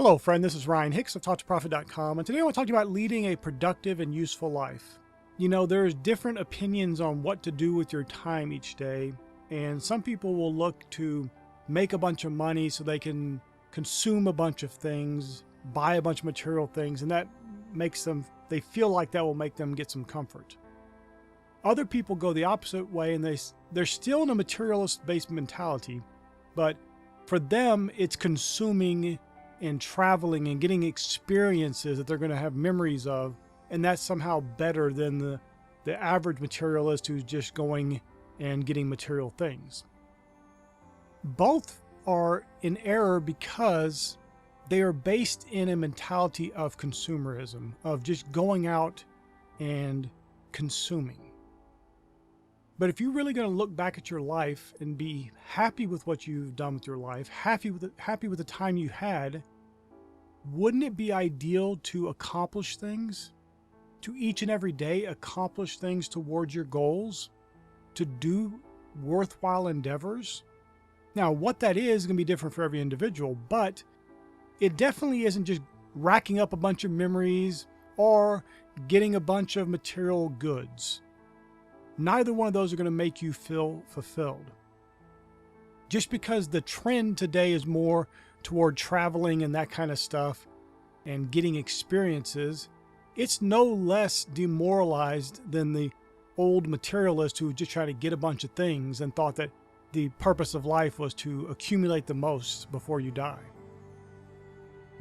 Hello, friend. This is Ryan Hicks of TalkToProfit.com, and today I want to talk to you about leading a productive and useful life. You know, there's different opinions on what to do with your time each day, and some people will look to make a bunch of money so they can consume a bunch of things, buy a bunch of material things, and that makes them, they feel like that will make them get some comfort. Other people go the opposite way, and they're still in a materialist-based mentality, but for them, it's consuming and traveling and getting experiences that they're going to have memories of, and that's somehow better than the average materialist who's just going and getting material things. Both are in error because they are based in a mentality of consumerism, of just going out and consuming. But if you're really going to look back at your life and be happy with what you've done with your life, happy with the time you had, wouldn't it be ideal to accomplish things, to each and every day accomplish things towards your goals, to do worthwhile endeavors? Now, what that is going to be different for every individual, but it definitely isn't just racking up a bunch of memories or getting a bunch of material goods. Neither one of those are going to make you feel fulfilled. Just because the trend today is more toward traveling and that kind of stuff and getting experiences, it's no less demoralized than the old materialist who just tried to get a bunch of things and thought that the purpose of life was to accumulate the most before you die.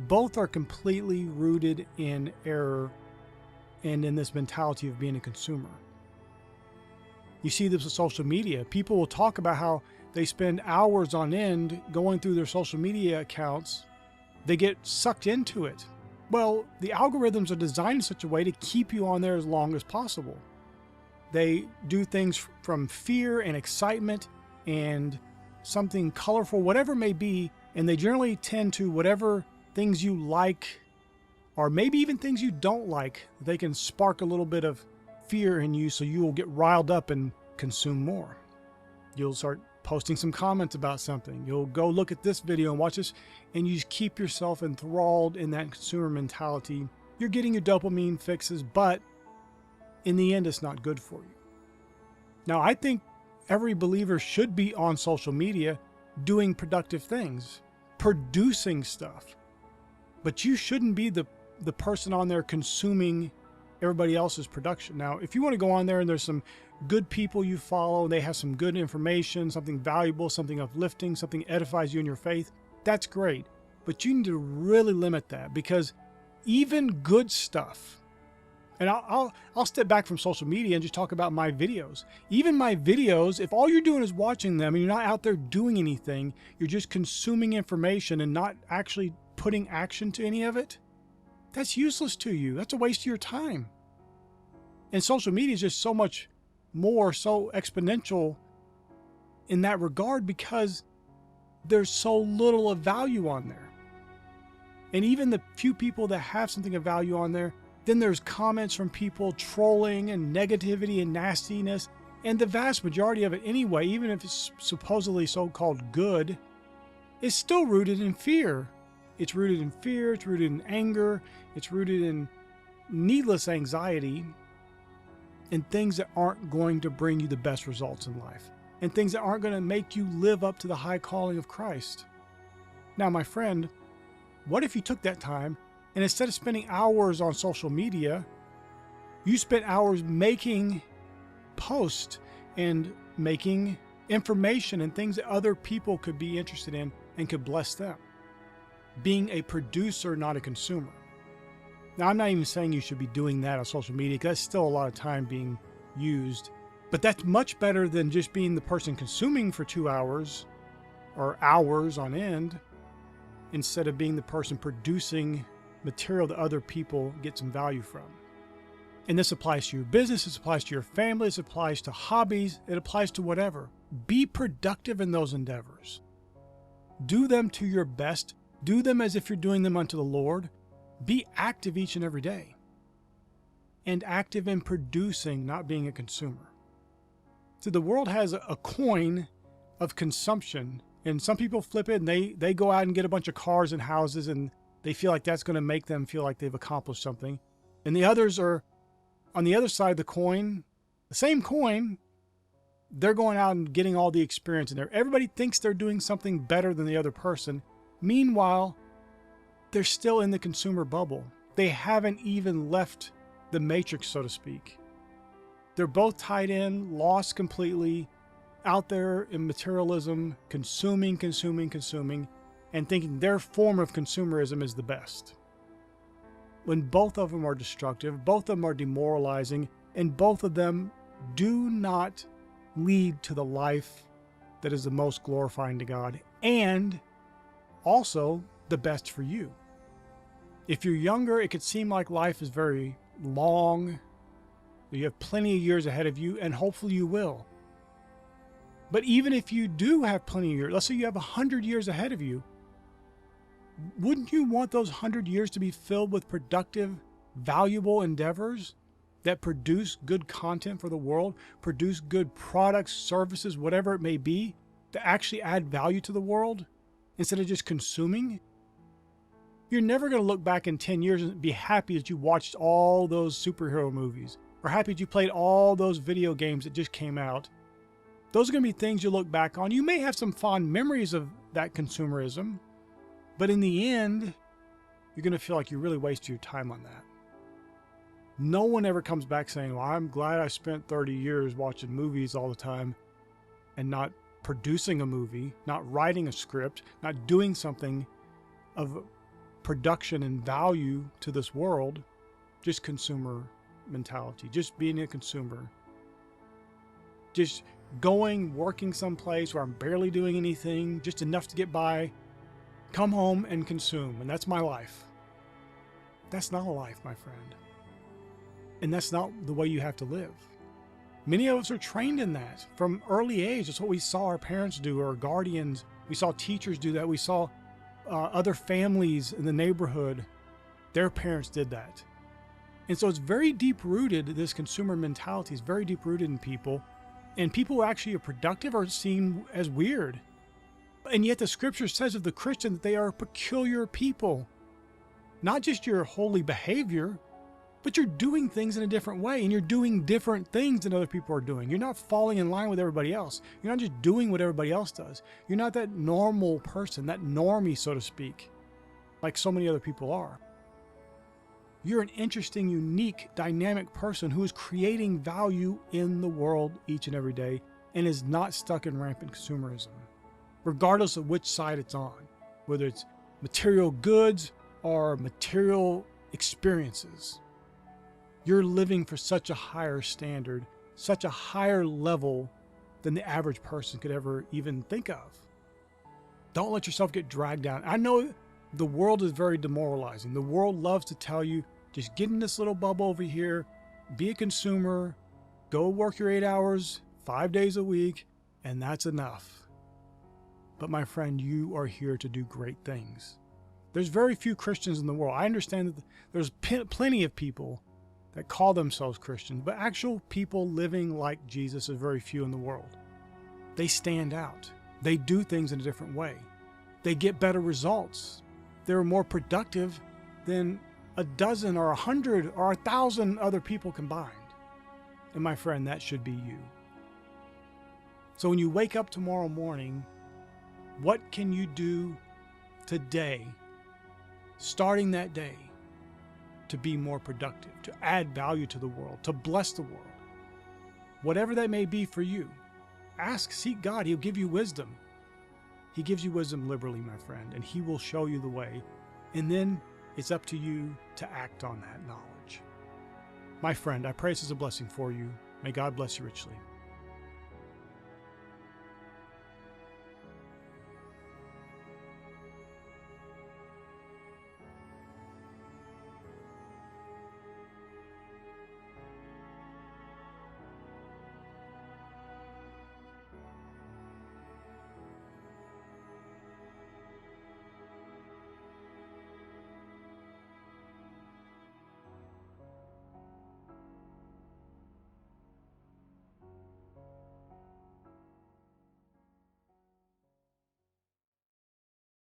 Both are completely rooted in error and in this mentality of being a consumer. You see this with social media. People will talk about how they spend hours on end going through their social media accounts. They get sucked into it. Well, the algorithms are designed in such a way to keep you on there as long as possible. They do things from fear and excitement and something colorful, whatever it may be, and they generally tend to whatever things you like, or maybe even things you don't like. They can spark a little bit of fear in you so you will get riled up and consume more. You'll start posting some comments about something. You'll go look at this video and watch this, and you just keep yourself enthralled in that consumer mentality. You're getting your dopamine fixes, but in the end, it's not good for you. Now, I think every believer should be on social media doing productive things, producing stuff, but you shouldn't be the person on there consuming everybody else's production. Now, if you want to go on there and there's some good people you follow, they have some good information, something valuable, something uplifting, something edifies you in your faith, that's great. But you need to really limit that, because even good stuff, and I'll step back from social media and just talk about my videos. Even my videos, if all you're doing is watching them and you're not out there doing anything, you're just consuming information and not actually putting action to any of it, that's useless to you. That's a waste of your time. And social media is just so much more, so exponential in that regard, because there's so little of value on there. And even the few people that have something of value on there, then there's comments from people trolling and negativity and nastiness. And the vast majority of it anyway, even if it's supposedly so-called good, is still rooted in fear. It's rooted in fear, it's rooted in anger, it's rooted in needless anxiety, and things that aren't going to bring you the best results in life, and things that aren't going to make you live up to the high calling of Christ. Now, my friend, what if you took that time and instead of spending hours on social media, you spent hours making posts and making information and things that other people could be interested in and could bless them? Being a producer, not a consumer. Now, I'm not even saying you should be doing that on social media, because that's still a lot of time being used. But that's much better than just being the person consuming for 2 hours or hours on end, instead of being the person producing material that other people get some value from. And this applies to your business, this applies to your family, this applies to hobbies, it applies to whatever. Be productive in those endeavors. Do them to your best. Do them as if you're doing them unto the Lord. Be active each and every day. And active in producing, not being a consumer. So the world has a coin of consumption, and some people flip it and they go out and get a bunch of cars and houses, and They feel like that's going to make them feel like they've accomplished something. And the others are on the other side of the coin, the same coin. They're going out and getting all the experience in there. Everybody thinks they're doing something better than the other person. Meanwhile, they're still in the consumer bubble. They haven't even left the matrix, so to speak. They're both tied in, lost completely, out there in materialism, consuming, and thinking their form of consumerism is the best. When both of them are destructive, both of them are demoralizing, and both of them do not lead to the life that is the most glorifying to God, and also the best for you. If you're younger, it could seem like life is very long. You have plenty of years ahead of you, and hopefully you will. But even if you do have plenty of years, let's say you have 100 years ahead of you, wouldn't you want those 100 years to be filled with productive, valuable endeavors that produce good content for the world, produce good products, services, whatever it may be, that actually add value to the world instead of just consuming? You're never going to look back in 10 years and be happy that you watched all those superhero movies, or happy that you played all those video games that just came out. Those are going to be things you look back on. You may have some fond memories of that consumerism, but in the end, you're going to feel like you really wasted your time on that. No one ever comes back saying, well, I'm glad I spent 30 years watching movies all the time and not producing a movie, not writing a script, not doing something of production and value to this world, just consumer mentality, just being a consumer. Just going, working someplace where I'm barely doing anything, just enough to get by, come home and consume, and that's my life. That's not a life, my friend. And that's not the way you have to live. Many of us are trained in that from early age. That's what we saw our parents do, or our guardians. We saw teachers do that. We saw other families in the neighborhood, their parents did that. And so it's very deep-rooted, this consumer mentality is very deep-rooted in people. And people who actually are productive are seen as weird. And yet the scripture says of the Christian that they are a peculiar people. Not just your holy behavior, but you're doing things in a different way, and you're doing different things than other people are doing. You're not falling in line with everybody else. You're not just doing what everybody else does. You're not that normal person, that normie, so to speak, like so many other people are. You're an interesting, unique, dynamic person who is creating value in the world each and every day and is not stuck in rampant consumerism, regardless of which side it's on, whether it's material goods or material experiences. You're living for such a higher standard, such a higher level than the average person could ever even think of. Don't let yourself get dragged down. I know the world is very demoralizing. The world loves to tell you, just get in this little bubble over here, be a consumer, go work your 8 hours, 5 days a week, and that's enough. But my friend, you are here to do great things. There's very few Christians in the world. I understand that there's plenty of people that call themselves Christians, but actual people living like Jesus is very few in the world. They stand out. They do things in a different way. They get better results. They're more productive than a dozen or 100 or 1,000 other people combined. And my friend, that should be you. So when you wake up tomorrow morning, what can you do today, starting that day, to be more productive, to add value to the world, to bless the world? Whatever that may be for you, ask, seek God. He'll give you wisdom. He gives you wisdom liberally, my friend, and He will show you the way. And then it's up to you to act on that knowledge. My friend, I pray this is a blessing for you. May God bless you richly.